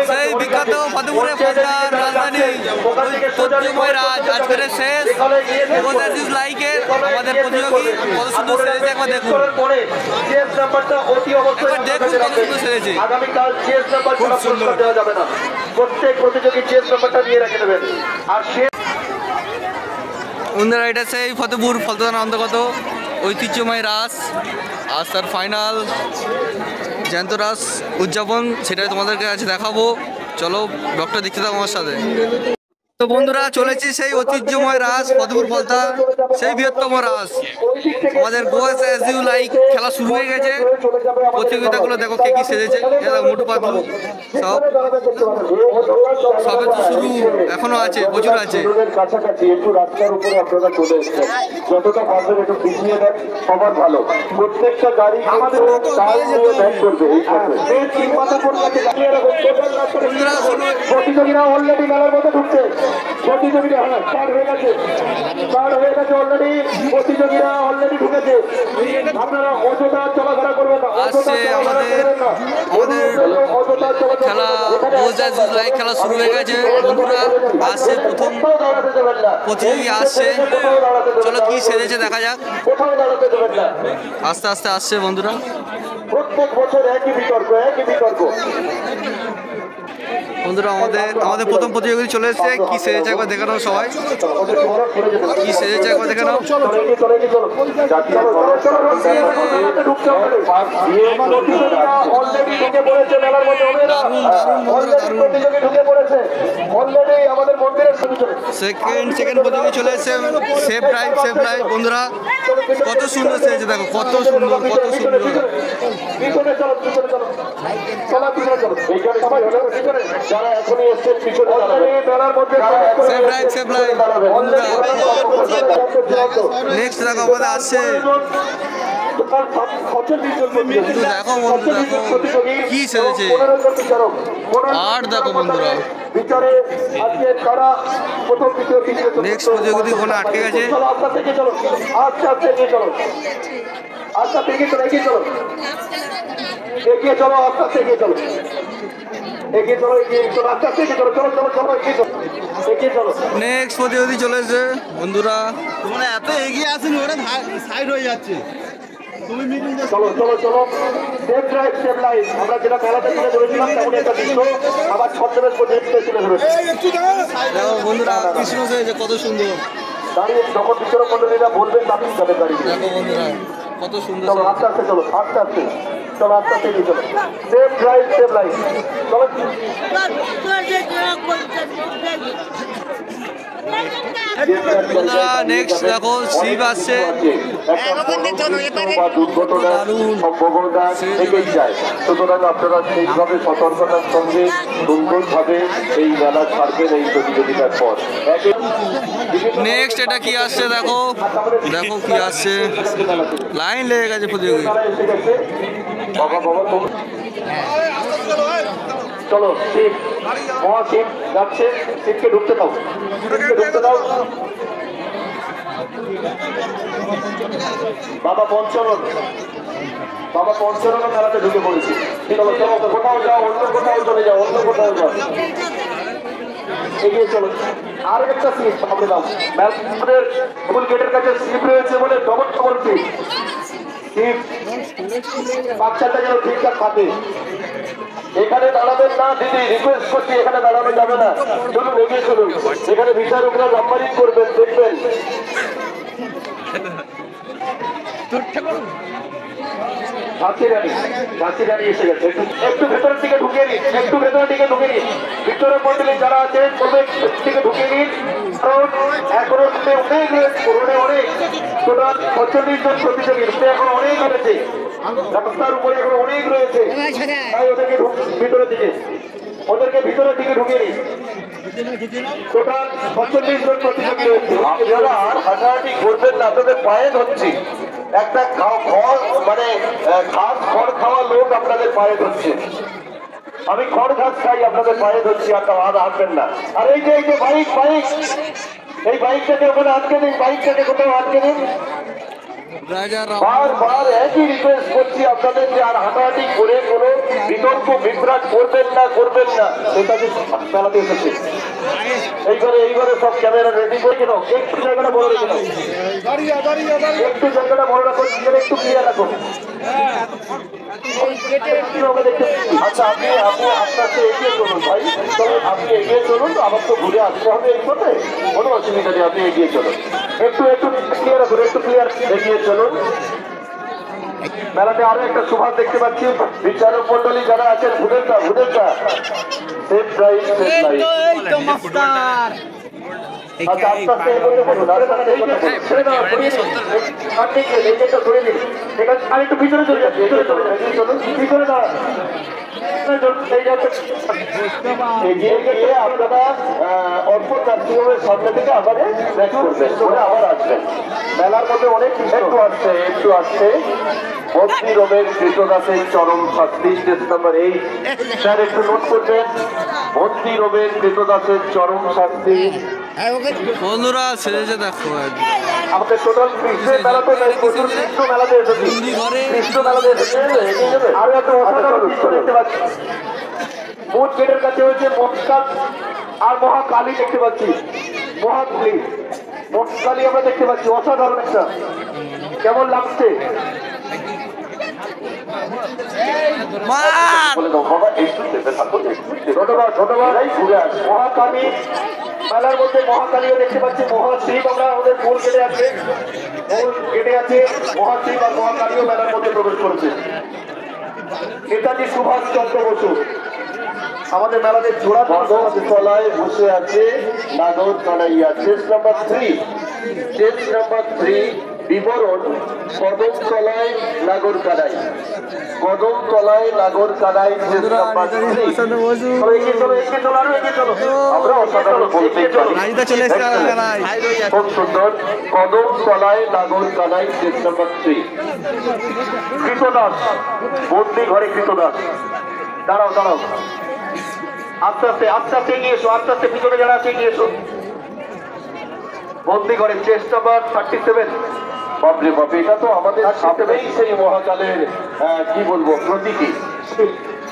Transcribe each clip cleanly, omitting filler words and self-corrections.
সেই বিখ্যাত ফতেপুরের ফলতার রাজধানী ঐতিহ্যময় রাজ আজকের শেষ লাইকে আমাদের প্রতিযোগী কত সুন্দর সেরেছে একবার দেখুন, একবার দেখুন কত সুন্দর সেরেছে। খুব সুন্দর। প্রত্যেক প্রতিযোগী চেস নাম্বারটা নিয়ে রেখে দেবেন। আর বন্ধুরা এটা সেই ফতেপুর ফলতা থানার অন্তর্গত ঐতিহ্যময় রাস, আজ তার ফাইনাল জ্যান্ত রাস উদযাপন, সেটাই তোমাদেরকে আজ দেখাবো। চলো ব্লগটা দেখতে থাকো আমার সাথে। তো বন্ধুরা চলেছি সেই ঐতিহ্যময় রাস ফতেপুর ফলতা, সেই বৃহত্তম রাস আমাদের গোয়াস অ্যাজ ইউ লাইক খেলা শুরু হয়ে গেছে। প্রতিযোগিতাগুলো দেখো কে কি সেজেছে, মোটু পাতলু সব সবে তো শুরু, এখনো আছে, প্রচুর আছে। কাছাকাছি একটু রাস্তার উপরে আপনারা চলে এসেছেন, যতটা পারবেন একটু পিছিয়ে দেন, সবার ভালো। প্রত্যেকটা গাড়ি আমাদের প্রতিযোগীরা অলরেডি মেলার মধ্যে ঢুকছে। প্রতিযোগীরা অলরেডি প্রতিযোগীরা অলরেডি ঢুকেছে। আপনারা অযথা চলাফেরা করবেন না। খেলা শুরু হয়ে গেছে বন্ধুরা, আসছে প্রথম প্রতিযোগী আসছে। চলো কি সেরেছে দেখা যাক। আস্তে আস্তে আসছে বন্ধুরা। প্রত্যেক বছর একই বিতর্ক বন্ধুরা। আমাদের প্রথম প্রতিযোগী চলে এসেছে। কি সেরেছে একবার দেখে নাও সবাই, কি সেরেছে একবার দেখে নাও। সেকেন্ড প্রতিযোগী চলে এসেছে সেফ ড্রাইভ বন্ধুরা। কত সুন্দর সেরেছে দেখো, কত সুন্দর, কত সুন্দর। নেক্সট দেখো আমাদের আসছে। দেখো বন্ধু, দেখো কি সেরেছে। আর দেখো বন্ধুরা নেক্সট প্রতিযোগী ওখানে আটকে গেছে। এগিয়ে চলো, আস্তে আস্তে এগিয়ে চলো, এগিয়ে চলো, এগিয়ে চলো, আস্তে আস্তে এগিয়ে চলো, চলো চলো চলো, এগিয়ে চলো, এগিয়ে চলো। নেক্সট প্রতিযোগী চলে এসেছে বন্ধুরা। তোমরা এত এগিয়ে আসেনি, ওরা সাইড হয়ে যাচ্ছে। চলো চলো চলো, সেফ ড্রাইভ সেফ লাইফ। আমরা যেটা মেলাতে তুলে ধরেছিলাম তেমনই একটা দৃশ্য আবার ছদ্মবেশ প্রতিযোগিতায় তুলে ধরেছে বন্ধুরা। কৃষ্ণ যে কত সুন্দর দাঁড়িয়ে, যখন বিচারক মন্ডলীরা বলবেন তাদের তাদের দাঁড়িয়ে দেখো বন্ধুরা কত সুন্দর। চলো আস্তে আস্তে চলো, আস্তে আস্তে চলো, আস্তে আস্তে এগিয়ে চলো। Safe drive safe life. চলো নেক্সট দেখো শিব আসছে। সুতরাং আপনারা সেইভাবে সতর্কতার সঙ্গে সুন্দরভাবে এই মেলা ছাড়বেন এই প্রতিযোগিতার পর। নেক্সট এটা কি আসছে দেখো, দেখো কি আসছে। লাইন লেগে গেছে প্রতিযোগী। চলো শিব, মহাশিব যাচ্ছে, শিবকে ঢুকতে দাও, শিবকে ঢুকতে দাও। বাবা পঞ্চরণ মেলাতে ঢুকে পড়েছি। চলো চলো, কোথাও যাও, অন্য কোথাও চলে যাও, অন্য কোথাও যাও, এগিয়ে চলো। আর একটা সিট সামনে দাও। মেলাদের ফুল গেটের কাছে শিব রয়েছে বলে ডবল শিব। শিব বাচ্চাটা যেন ঠিকঠাক থাকে। এখানে দাঁড়াবেন না দিদি, রিকোয়েস্ট করছি, এখানে দাঁড়ানো যাবে না। চলুন এগিয়ে চলুন। এখানে বিচারকরা নাম্বারিং করবেন, দেখবেন। ঝাঁসি রানী এসে গেছে। একটু ভেতরের দিকে ঢুকিয়ে নিন, একটু ভেতরের দিকে ঢুকে নিন। ভিক্টোরিয়া মন্ডলী যারা আছেন দিকে ঢুকিয়ে নিন, কারণ এখনো অনেক অনেক টোটাল 45 জন প্রতিযোগী এখন অনেক রয়েছে, রাস্তার উপরে এখন অনেক রয়েছে। তাই ওদেরকে ভিতরের দিকে, ওদেরকে ভিতরের দিকে ঢুকিয়ে নিন। টোটাল 45 জন প্রতিযোগী রয়েছে। আপনারা আর হাঁটাহাঁটি করবেন না, আপনাদের পায়ে ধরছি। একটা মানে ঘাস খড় খাওয়া লোক আপনাদের পায়ে ধরছে। আমি খড় ঘাস খাই, আপনাদের পায়ে ধরছি, আর হাঁটবেন না। আর এই যে বাইক, এই বাইকটাকে ওখানে আটকে দিন, বাইকটাকে কোথাও আটকে দিন। বারবার একই রিকোয়েস্ট করছি আপনাদের যে আর হাঁটাহাঁটি করে কোনো বিতর্ক বিভ্রাট করবেন না নেতাজি মেলাতে এসেছে। এইবারে সব ক্যামেরা রেডি করে কেন একটু জায়গাটা বড় রেখে দাও, একটু জায়গাটা বড় রাখো, একটু ক্লিয়ার রাখো। আচ্ছা আপনি আপনাকে এগিয়ে চলুন ভাই, আপনি এগিয়ে চলুন, আবার তো ঘুরে আসতে হবে এই পথে, কোনো অসুবিধা নেই, আপনি এগিয়ে চলুন, একটু ক্লিয়ার রাখুন, একটু ক্লিয়ার এগিয়ে চলুন। মেলাতে আরো একটা সুভাষ দেখতে পাচ্ছি, বিচারক মন্ডলী যারা আছেন ভুদেরটা সেফ ড্রাইভ আচ্ছা আস্তে আস্তে এগোতে বলুন, আরেকটু ভিতরে চলে যাচ্ছে, ভিতরে দাঁড়ান। এগিয়ে গিয়ে আপনারা অল্প কার্যক্রমের সামনে থেকে আবার ব্যাক করবেন, করে আবার আসবেন। মেলার মধ্যে অনেক একটু আসছে ভর্তি রোগের কৃতদাসের চরম শাস্তি, স্টেজ নাম্বার 8 স্যার একটু নোট করবেন। ভর্তি রোগের কৃতদাসের চরম শাস্তি বন্ধুরা ছেড়েছে দেখো আমাদের টোটাল কৃষ্ণের মেলা তো নাই, প্রচুর কৃষ্ণ মেলাতে এসেছি, কৃষ্ণ মেলাতে এসেছে। আরো একটা অসাধারণ দৃশ্য দেখতে পাচ্ছি, মোট গেটের কাছে হয়েছে মহাকাল আর মহাকালী দেখতে পাচ্ছি, মহাকালী আমরা দেখতে পাচ্ছি, অসাধারণ একটা, কেমন লাগছে? মহাকালী মেলার মধ্যে মহাকালীও দেখতে পাচ্ছি, মহাশিব আমরা আমাদের মূল গেটে আছে, মহাশিব আর মহাকালীও মেলার মধ্যে প্রবেশ করেছে। নেতাজি সুভাষ চন্দ্র বসু আমাদের মেলাতে জোড়া তলায় বসে আছে নাগর কানাইয়া। চেস নাম্বার 3 বিবরণ কদমতলায় নাগর কানাই, কদমতলায় নাগর কানাই। আমরা অসাধারণ বলতে খুব সুন্দর, কদমতলায় নাগর কানাই। চেস নাম্বার 3 কৃতদাস, বন্দি ঘরে কৃতদাস। দাঁড়াও আস্তে আস্তে এগিয়ে এসো, আস্তে আস্তে ভিতরে যারা আছে এগিয়ে এসো। বন্দি ঘরে চেস নাম্বার 37। বাপরে বাপ, এটা তো আমাদের সাথেই সেই মহাকালের কি বলবো প্রতীকী।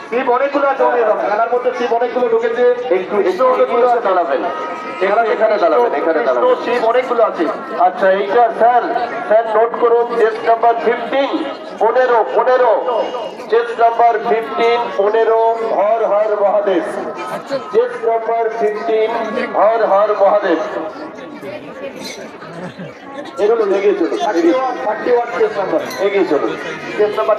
শিব অনেকগুলো আছে মেলার মধ্যে, শিব অনেকগুলো ঢুকেছে, একটু দাঁড়াবেন, এখানে দাঁড়াবেন, শিব অনেকগুলো আছে। আচ্ছা এইটা স্যার নোট করুন, chess number 15 chess number 15 Har Har Mahadev. Chess number 15 Har Har Mahadev. এগুলো এগিয়ে চলুন, 31 চেস নাম্বার এগিয়ে চলুন। চেস নাম্বার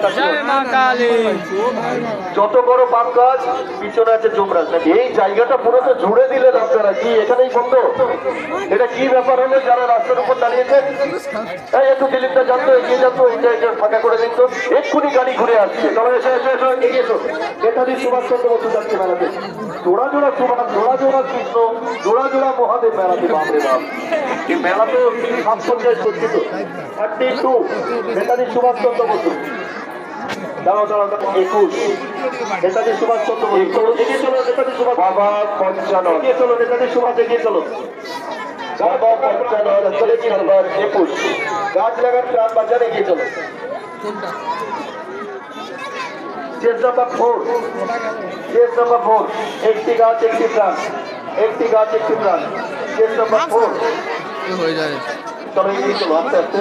যত বড় পাম গাছ পিছনে আছে যুবরাজ, নাকি এই জায়গাটা পুরো তো জুড়ে দিলেন আপনারা, কি এখানেই বন্ধ? এটা কি ব্যাপার হলো? যারা রাস্তার উপর দাঁড়িয়েছেন একটু দিলীপটা জানতো, এগিয়ে জানতো, এটা ফাঁকা করে দিত, এক্ষুনি গাড়ি ঘুরে আসছে। তবে এসে এগিয়ে এসো। নেতাজি সুভাষ চন্দ্র বসু যাচ্ছে মেলাতে, জোড়া সুভাষ, জোড়া কৃষ্ণ, জোড়া মহাদেব মেলাতে। বাপরে বাপ, এই মেলা তো সাতসজ্জায় সজ্জিত। 32 নেতাজি সুভাষ চন্দ্র বসু। দাঁড়াও 21 নেতাজি সুভাষ চন্দ্র বসু। এগিয়ে চলো নেতাজি সুভাষ। বাবা 55 এগিয়ে চলো নেতাজি সুভাষ, এগিয়ে চলো। বাবা 55 21 গাছ লাগার প্রাণ বাজার, এগিয়ে চলো। চেস নাম্বার 4 একটি গাছ একটি প্রাণ, চেস নাম্বার 4 হয়ে যায়। চলো এগিয়ে চলো আস্তে আস্তে।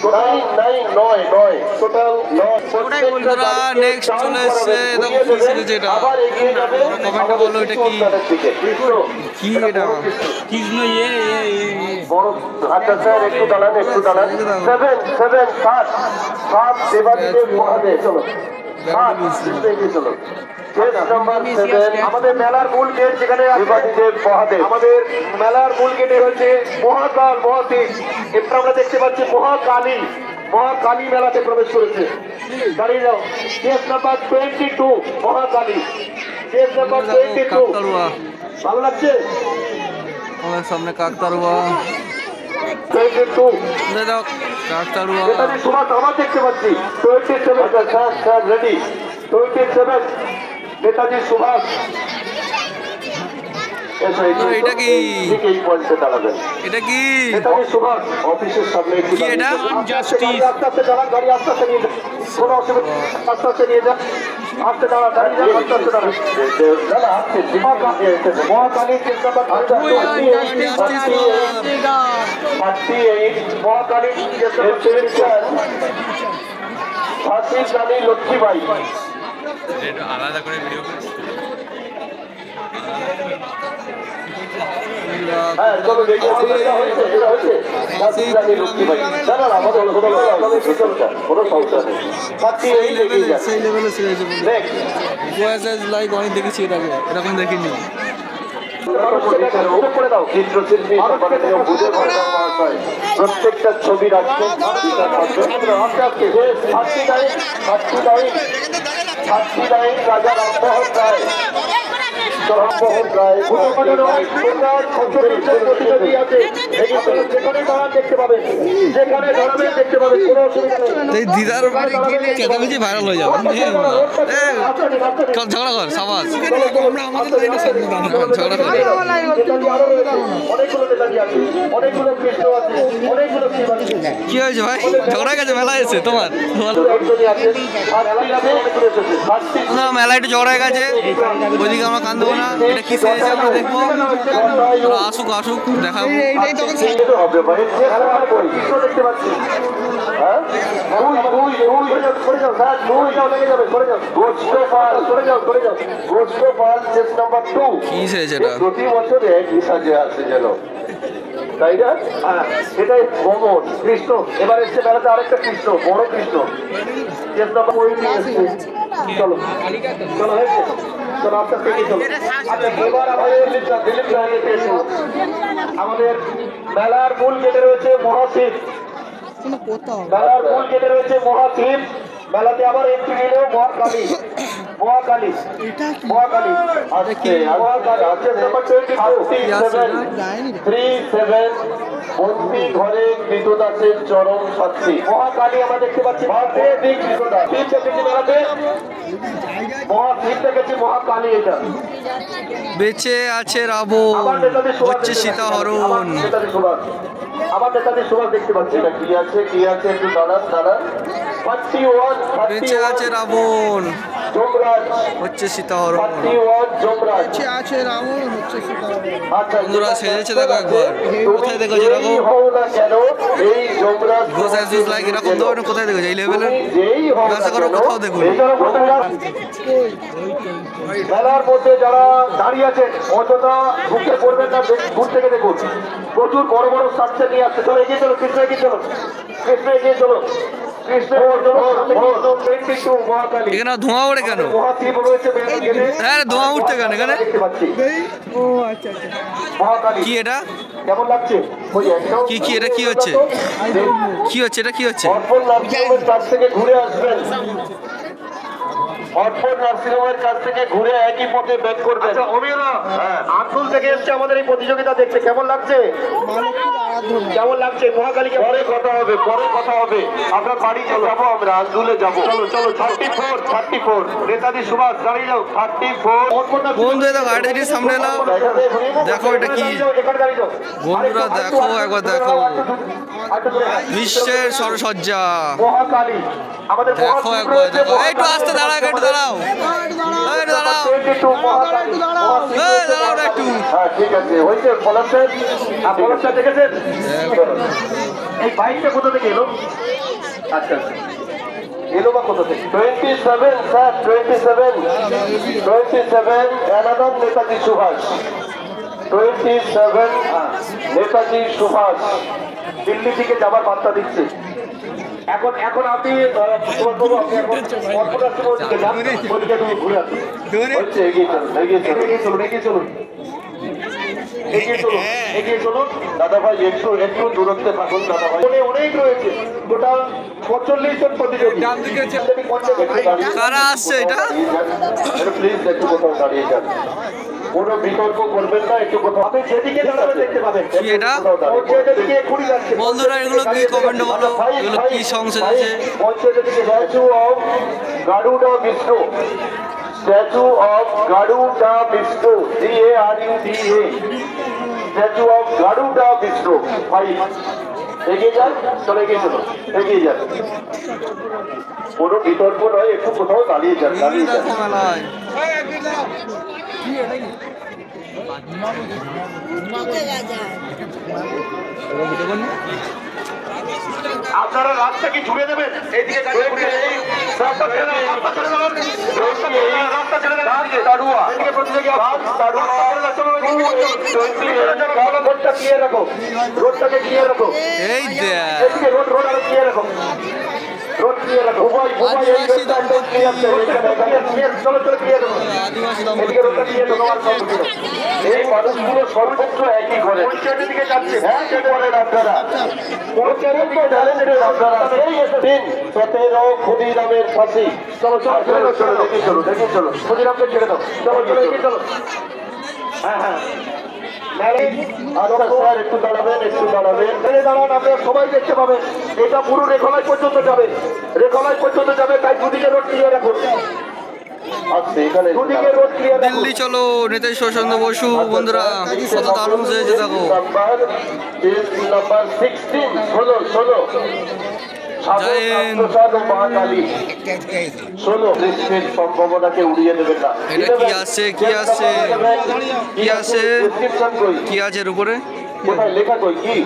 9 টোটাল 9। নেক্সট চলে এসছে যেটা কমেন্টে বললো এটা কি এটা কৃষ্ণ আচ্ছা স্যার একটু দাঁড়ান 7 দেবাদিদেব মহাদেব। চলো চলো। আমাদের মেলার মূল গেট যেখানে আমাদের মেলার মূল গেটে হচ্ছে মহাকাল মহাদেব। এরপর আমরা দেখতে পাচ্ছি মহাকালী মেলাতে প্রবেশ করেছে। দাঁড়িয়ে যাও। Case number 22 Mahakali. Case number 22 ভালো লাগছে? আমার সামনে কাকতারুয়া 22 কাকতারুয়া সুভাষ আমার দেখতে পাচ্ছি 27। স্যার রেডি 27 নেতাজি সুভাষ এসো এটা কি? ঠিক এই পয়েন্টে দাঁড়াবেন। এটা কি? নেতাজি সুভাষ অফিসের সামনে একটু কি এটা? আস্তে আস্তে চালান, গাড়ি আস্তে আস্তে নিয়ে যান, কোনো অসুবিধা, আস্তে আস্তে নিয়ে যান, আস্তে দাঁড়া, দাঁড়িয়ে যান, আস্তে আস্তে দাঁড়ান। Mahakali case number 38, Mahakali case number ফাঁসি রানী লক্ষ্মীবাই। আলাদা করে ভিডিও হ্যাঁ চলো দেখি এটা হয়েছে, এটা হয়েছে ফাঁসি রানী লক্ষ্মীবাই। না না আমাদের কোনো সমস্যা নেই। ফাঁসি এই লেগেই যাচ্ছে। সেই লেভেলে ছেড়েছে নেক্সট লাইক অনেক দেখেছি এর আগে, এরকম দেখিনি। প্রত্যেকটা ছবি রাখছে রাজা রামমোহন রায়, রামমোহন রায় প্রতিযোগী আছে, যেখানে দাঁড়ান দেখতে পাবেন, যেখানে দাঁড়াবেন দেখতে পাবেন, কোনো অসুবিধা নেই। এই দিদার চেঁচামেচি ভাইরাল হয়ে যাবে। ঝগড়া কর সাবাস, আমরা আমাদের লাইনে ঝগড়া কর। কি হয়েছে ভাই? ঝগড়া গেছে মেলা এসে তোমার? না মেলা একটু ঝগড়া গেছে, ওইদিকে আমরা কান দেবো না। এটা কি সেরেছে আমরা দেখবো, আসুক আসুক দেখাবো। কি সেরেছে এটা? প্রতি বছরে কি সাজে আছে যেন, তাই না? হ্যাঁ এটাই ভ্রমণ কৃষ্ণ। এবার এসছে বেড়াতে আরেকটা কৃষ্ণ, বড় কৃষ্ণ। চলো চলো হয়েছে, চলো আস্তে আস্তে এগিয়ে চলো। আচ্ছা এবার আমাদের দিলীপ সাহেবের পেশ। আমাদের মেলার মূল গেটে রয়েছে মহাশিব, মেলার মূল গেটে রয়েছে মহাশিব। মেলাতে আবার এন্ট্রি নিলেও মহাকালী, মহাকালী, মহাকালী আসছে, মহাকালী আসছে। নাম্বার 37 বন্দি ঘরে কৃতদাসের চরম শাস্তি। মহাকালী আমরা দেখতে পাচ্ছি ভারতে দিক কৃতদাস। শিব দেখেছি মেলাতে, মহাশিব দেখেছি, মহাকালী এটা। বেঁচে আছে রাবণ, হচ্ছে সীতাহরণ। আমার নেতাজি সুভাষ দেখতে পাচ্ছি। এটা কি আছে, কি আছে একটু দাঁড়ান দাঁড়ান। 31 বেঁচে আছে রাবণ, যমরাজ, হচ্ছে সীতাহরণ। 31 যমরাজ আছে রাবণ, হচ্ছে সীতাহরণ। আচ্ছা বন্ধুরা সেজেছে দেখো একবার, কোথায় দেখো যেরকম হও না কেন এই যমরাজ ঘোষ অ্যাসুস লাইক এরকম ধরনের কোথায় দেখো এই লেভেলের যেই হও না আশা করো কেন, কোথাও দেখুন। মেলার মধ্যে যারা দাঁড়িয়ে আছেন অযথা ঢুকে পড়বেন না, দূর থেকে দেখুন। প্রচুর বড় বড় স্ট্রাকচার নিয়ে আসছে। চলো এগিয়ে চলো, কৃষ্ণ এগিয়ে চলো, কৃষ্ণ এগিয়ে চলো, কৃষ্ণ মহাকালী। এখানে ধোঁয়া ওড়ে কেন? মহাশিব রয়েছে মেলার গেটে। হ্যাঁ ধোঁয়া উঠছে কেন এখানে? দেখতে পাচ্ছি ও আচ্ছা আচ্ছা, মহাকালী। কি এটা? কেমন লাগছে? ওই একদম কি কি এটা কি হচ্ছে? কি হচ্ছে এটা কি হচ্ছে? অর্পণ নার্সিংহোমের কাছ থেকে ঘুরে আসবেন, অর্পণ নার্সিংহোমের কাছ থেকে ঘুরে একই পথে ব্যাক করবেন। আচ্ছা অমিয়রা আব্দুল থেকে এসছে আমাদের এই প্রতিযোগিতা দেখতে, কেমন লাগছে? কেমন লাগছে? মহাকালীকে পরে কথা হবে, পরে কথা হবে। আপনার বাড়ি যাবো আমরা, আন্দুলে যাবো। চলো চলো 34 নেতাজি সুভাষ দাঁড়িয়ে যাও। 34 বন্ধু দেখো গাড়িটির সামনে এলাম, দেখো এটা কি? বন্ধুরা দেখো একবার দেখো, বিশ্বের সরসজ্জা মহাকালী আমাদের দেখো একবার দেখো। একটু আস্তে দাঁড়াও, একটু দাঁড়াও, একটু দাঁড়াও, দাঁড়াও না একটু। হ্যাঁ ঠিক আছে, হয়েছে। পলাশটা দেখেছেন? এই বাইকটা কোথা থেকে এলো? আচ্ছা আচ্ছা এলো বা কোথা থেকে? 27 স্যার, 27 অ্যানাদম নেতাজি সুভাষ। 27 নেতাজি সুভাষ দিল্লি থেকে যাবার বার্তা দিচ্ছে। এখন এখন আপনি ঘুরে আসুন, এগিয়ে চলুন, এগিয়ে চলুন, এগিয়ে চলুন, এগিয়ে চলুন দাদা ভাই। একটু একটু দূরত্বে থাকুন দাদা ভাই। অনেক রয়েছে, টোটাল 45 জন প্রতিযোগী। কারা আসছে এটা? প্লিজ একটু কোথাও দাঁড়িয়ে যান, কোনো বিতর্ক করবেন না, একটু কোথাও। আপনি যেদিকে দাঁড়াবেন দেখতে পাবেন। কি এটা? বন্ধুরা এগুলো কি কমেন্ট বলো, এগুলো কি সং সেজেছে? Garuda Vishnu statue of Garuda Vishnu, GARUDA, statue of Garuda Vishnu. ভাই এগিয়ে যান, চলে এগিয়ে চলো, এগিয়ে যান, কোনো বিতর্ক নয়, একটু কোথাও দাঁড়িয়ে যান, দাঁড়িয়ে যান। দেখো মেলায় আপনারা রাস্তা কি ঝুড়ে দেবেন? এইদিকে রাস্তা ছেড়ে দাও, রাস্তা ছেড়ে দাও, রাস্তা ছেড়ে দাও, দাঁড়ুয়া এদিকে প্রতিযোগী রোডটা ক্লিয়ার রাখো, রোডটাকে ক্লিয়ার রাখো, এই দেখ এদিকে রোড আরো ক্লিয়ার রাখো, রোড ক্লিয়ার রাখো, আদিবাসী দম্পতি। চলো চলো ক্লিয়ার রাখো, আদিবাসী এদিকে রোডটা দম্পতি ক্লিয়ার রাখো। আর সব কিছু এই মানুষগুলো সর্বোচ্চ একই করে পঞ্চায়েতের দিকে যাচ্ছে। হ্যাঁ কে করেন আপনারা? পঞ্চায়েতকে জানেন আপনারা? এই 17 ক্ষুদিরামের ফাঁসি। চলো চলো ছেড়ে দাও, চলো দেখি, চলো দেখি, চলো ক্ষুদিরামকে ছেড়ে দাও, চলো চলো এগিয়ে চলো। হ্যাঁ হ্যাঁ স্যার একটু দাঁড়াবেন, একটু দাঁড়াবেন, দাঁড়ান, আপনারা সবাই দেখতে পাবেন। এটা পুরো রেখালায় পর্যন্ত যাবে, রেখালায় পর্যন্ত যাবে, তাই দুদিকে রোড ক্লিয়ার রাখুন। আচ্ছা এখানে দুদিকে রোড ক্লিয়ার রাখুন। দিল্লি চলো, নেতাজি সুভাষচন্দ্র বসু। বন্ধুরা কত দারুণ সেজেছে দেখো। নাম্বার 16 ষোলো বৃষ্টির সম্ভাবনাকে উড়িয়ে দেবেন না। এটা কি আসছে, কি আসছে, কি আসছে, কি আছে এর উপরে? কোথায় লেখা কই কি?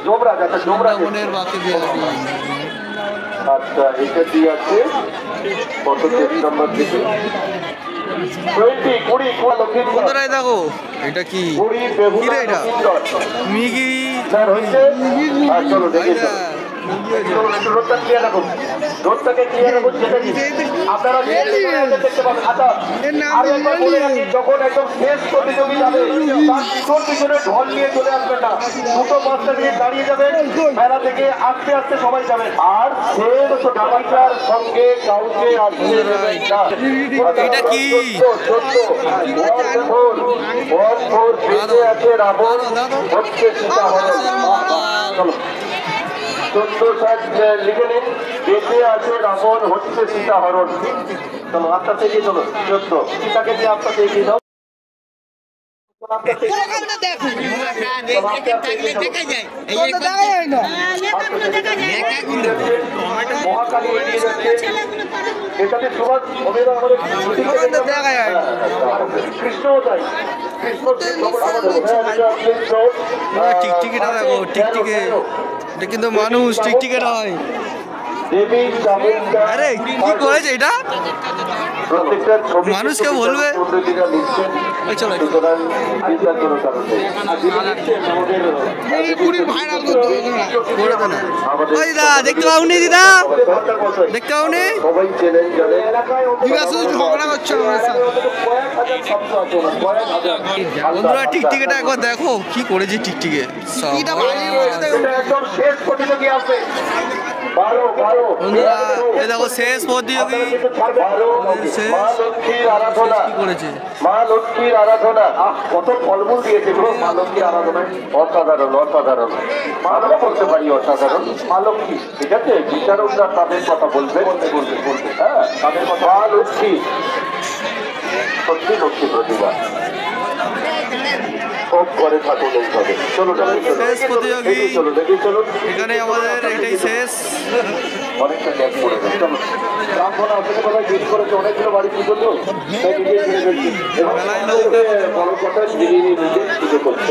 জোবরা যাচ্ছে, জোবরা মনের বাকি দিয়ে আচ্ছা এটা কি আছে? কত পেজ নাম্বার দেখি? 20 লক্ষ্মীন্দর। বন্ধুরা দেখো এটা কি, 20 কি রে এটা? মিগি স্যার হচ্ছে। চলো দেখি, চলো একটু রোডটা ক্লিয়ার রাখুন, রোডটাকে ক্লিয়ার রাখুন। যেটা কি আপনারা দেখতে পাবেন। আচ্ছা আর একবার বলে রাখি, যখন একদম শেষ প্রতিযোগী যাবে তার পিছনে ঢল নিয়ে চলে আসবেন না, দুটো বাচ্চা নিয়ে দাঁড়িয়ে যাবেন, মেলা থেকে আস্তে আস্তে সবাই যাবেন। আর শেষ গাড়িটার সঙ্গে কাউকে আসতে দেবেন না। এটা কি? বেঁচে আছে রাবণ, হচ্ছে সীতা হরণ। চলো 14 লিখে নিন, বেঁচে আছে রাবণ, হচ্ছে সীতা হরণ। চলো আস্তে থেকে চলো 14 সীতাকে দিয়ে আস্তে এগিয়ে দাও। মহাকালী এগিয়ে যাচ্ছে, এটাতে সুভাষ অভিনয় আমাদের কৃষ্ণও তাই, কৃষ্ণ টিকটিকিটা দেখো, টিকটিকে। এটা কিন্তু মানুষ, টিকটিকে নয়। দেবী চামুণ্ডা। আরে কি করেছে এটা? প্রত্যেকটা ছবি মানুষকে বলবে। এই চলো একটু। সুতরাং চিন্তা কোনো কারণ নেই। করে দে না। ওই দিদা দেখতে পাওনি? দিদা দেখতে পাওনি? সবাই চেনেন জানেন। দিদা শুধু ঝগড়া করছে আমার সাথে। বন্ধুরা টিকটিকেটা একবার দেখো, কি করেছে টিকটিকে। এটা বাড়ির মধ্যে দেখো। এটা একদম শেষ প্রতিযোগী আসবে। 12 বন্ধুরা এই দেখো শেষ প্রতিযোগী। মা লক্ষ্মীর আরাধনা, কি করেছে? মা লক্ষ্মীর আরাধনা। কত ফলমূল দিয়েছে গো মা লক্ষ্মীর আরাধনায়, অসাধারণ অসাধারণ। আমরা বলতে পারি অসাধারণ। মা লক্ষ্মী, ঠিক আছে, বিচারকরা তাদের কথা বলবে, হ্যাঁ তাদের কথা। মা লক্ষ্মী, সত্যি লক্ষ্মী প্রতিভা, খুব করে থাকুন এইভাবে। চলো শেষ প্রতিযোগী। চলো দেখি, চলো এখানে আমাদের এটাই শেষ। অনেকটা গ্যাপ পড়ে গেছে। চলো রামভোলা আসলে কোথায় জিজ্ঞেস করেছে, অনেকগুলো বাড়ি পুজো তো তাই নিজে ছেড়ে ফেলছি। এবং বড় কথা নিজে নিজে পুজো করছে।